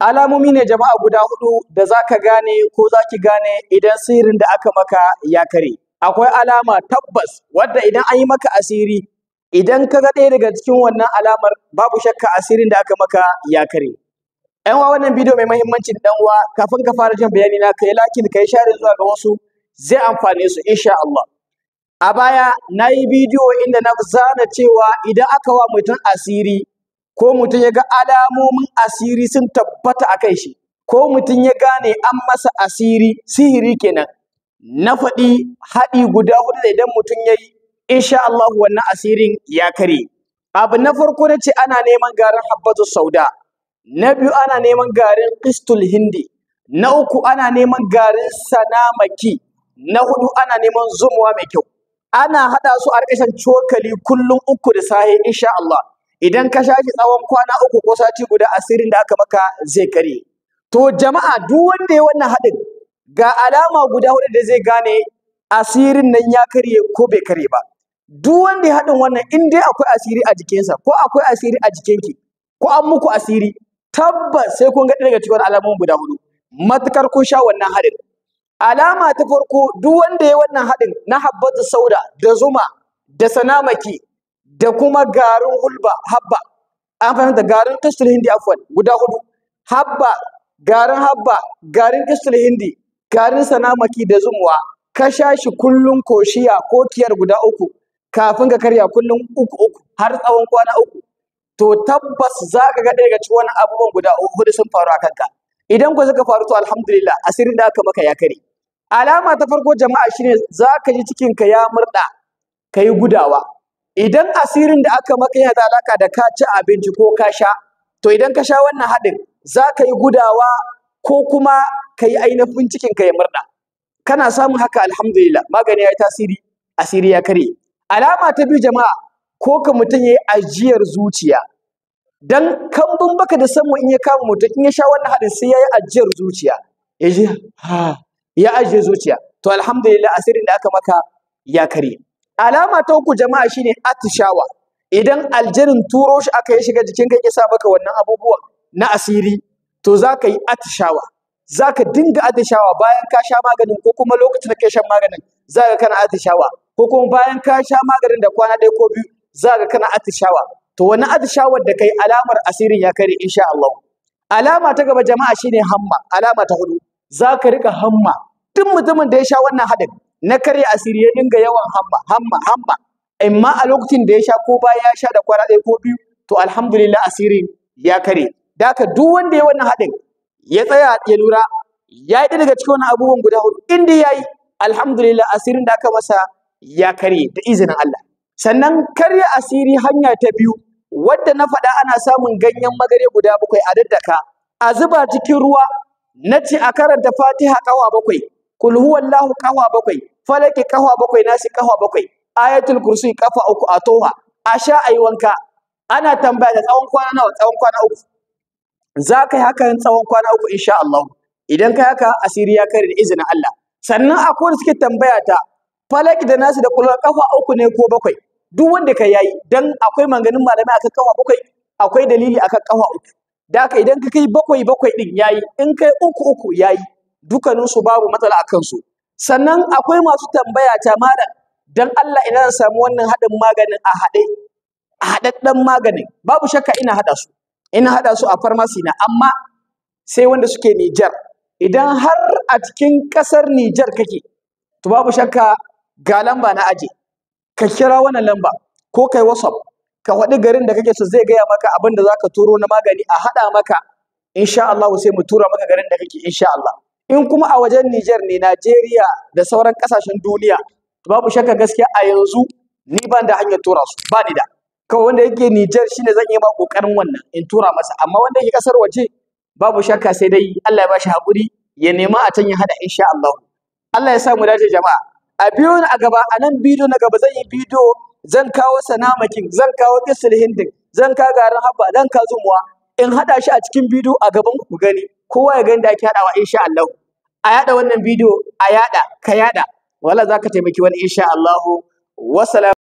Alamomi ne jama'a guda hudu da zaka gane ko zaki gane idan sihirin da aka maka ya kare. Akwai alama tabbas wadda idan an yi maka asiri, idan ka ga ɗaya daga cikin wannan alamar babu shakka asirin da aka maka ya kare. ‘Yan uwa wannan bidiyo mai muhimmanci da ɗan uwa kafin ka fara jin bayani na kai lakin kai share zuwa ga wasu zai amfane su insha Allah. A baya na yi bidiyo inda na zana cewa idan aka wa mutum asiri ko mutum ya ga alamomin asiri sun tabbata a kai shi, ko mutum ya gane an masa asiri, sihiri kenan, na faɗi haɗi guda huɗu da idan mutum ya yi, insha Allah wannan asirin ya kare. Abu na farko na ce ana neman garin habbatu sauda, na biyu ana neman garin qistul hindi, na uku ana neman garin sanamaki, na huɗu ana neman zumuwa mai kyau. Ana haɗa su a ƙarƙashin cokali kullum uku da safe insha Allah. Idan ka sha shi tsawon kwana uku ko sati guda asirin da aka maka zai kare. To jama'a duk wanda ya wannan haɗin ga alama guda huɗu da zai gane asirin nan ya karye ko bai karye ba. Duk wanda ya haɗin wannan in dai akwai asiri a jikinsa ko akwai asiri a jikinki ko an muku asiri, tabbas sai kun ga ɗaya daga cikin alamomin guda huɗu. Matukar kun sha wannan haɗin. Alama ta farko duk wanda ya wannan haɗin na habbatu sauda da zuma da sanamaki da kuma garin hulba habba, an fahimta garin qistul hindi afwan guda huɗu, garin qistul hindi, garin sanamaki da zumuwa, ka sha shi kullum koshiya ko kiyar guda uku kafin ka karya kullum uku har tsawon kwana uku, to tabbas za ka ga ɗaya daga cikin wani abubuwan guda huɗu sun faru a kanka. Idan ku suka faru to alhamdulillah asirin da aka maka ya kare. Alama ta farko jama'a shine za ka ji cikinka ya murɗa, ka yi gudawa. Idan asirin da aka maka yana da alaka da ka ci abinci ko ka sha, to idan ka sha wannan haɗin za ka yi gudawa ko kuma ka yi ainihin cikinka ya murɗa. Kana samun haka alhamdulillah magani ya yi tasiri, asiri ya karye. Alama ta biyu jama'a ko ka mutum ya yi ajiyar zuciya. Dan kambun baka da sanmu in ya kama mutum in ya sha wannan haɗin sai ya yi ajiyar zuciya. Ya ji ya ajiye zuciya. To alhamdulillah asirin da aka maka ya karye. Alama ta uku jama'a shine atishawa. Idan aljanin turo shi aka yi shiga jikinka ya sa maka wannan abubuwan na asiri, to za ka yi atishawa. Za ka dinga atishawa bayan ka sha maganin ko kuma lokacin da ka shan maganin za ka kana atishawa, ko kuma bayan ka sha maganin da kwana ɗaya ko biyu za ka kana atishawa. To wannan atishawar da kai alamar asirin ya kare insha Allah. Alama ta gaba jama'a shine hamma. Alama ta hudu za ka riƙa hamma. Duk mutumin da ya sha wannan haɗin na karya asiri ya dinga yawan hamma, amma a lokacin da ya sha ko bayan ya sha da kwana ɗaya ko biyu, to alhamdulillah asirin ya kare. Da haka duk wanda ya wannan haɗin ya tsaya ya lura ya yi daga cikin wannan abubuwan guda hudu, inda ya yi alhamdulillah asirin da aka masa ya kare da izinin Allah. Sannan karya asiri hanya ta biyu wadda na faɗa ana samun ganyen magare guda 7 a daddaka, a zuba cikin ruwa, na ce a karanta Fatiha ƙafa 7, Kul huwallahu ƙafa 7, Falaki ƙafa 7, Nasi ƙafa 7, Ayatul Kursi ƙafa 3 a toha, a sha a yi wanka. Ana tambaya da tsawon kwana nawa? Tsawon kwana 3. Za ka yi hakan tsawon kwana 3 insha Allah. Idan ka yi haka asiri ya kare da izinin Allah. Sannan akwai wanda suke tambaya ta Falaki da Nasi da Kul ƙafa 3 ne ko 7? Duk wanda ka yayi, dan akwai maganganun malamai akan ƙafa 7, akwai dalili akan ƙafa 3. Da haka idan ka kai 7 din yayi, in kai 3 yayi, dukaninsu babu matsala akan su. Sannan akwai masu tambaya ta malam dan Allah ina zan samu wannan haɗin maganin a haɗe, a haɗaɗɗen maganin. Babu shakka ina haɗa su a farmasi na, amma sai wanda suke Nijar. Idan har a cikin ƙasar Nijar kake, to babu shakka ga lamba na aje, ka kira wannan lamba ko kai WhatsApp, ka faɗi garin da kake so zai gaya maka abin da zaka turo na magani a haɗa maka insha Allah, sai mu tura maka garin da kake insha Allah. In kuma a wajen Nijar ne, Najeriya da sauran ƙasashen duniya, babu shakka gaskiya a yanzu ni ban da hanyar tura su, ba ni da. Kawai wanda yake Nijar shine zan yi ma ƙoƙarin wannan in tura masa, amma wanda yake ƙasar waje babu shakka sai dai Allah ya bashi haƙuri ya nema a can ya haɗa insha Allah. Allah ya sa mu dace jama'a. A biyo ni a gaba, a nan bidiyo na gaba zan yi bidiyo, zan kawo sanamakin, zan kawo qistul hindin, zan kawo garin habba, zan kawo zumuwa, in haɗa shi a cikin bidiyo a gaban ku gani, kowa ya gani da ake haɗawa insha Allah. A yaɗa wannan bidiyo, a yaɗa, ka yaɗa, wala za ka taimaki wani insha Allah. Wassalam.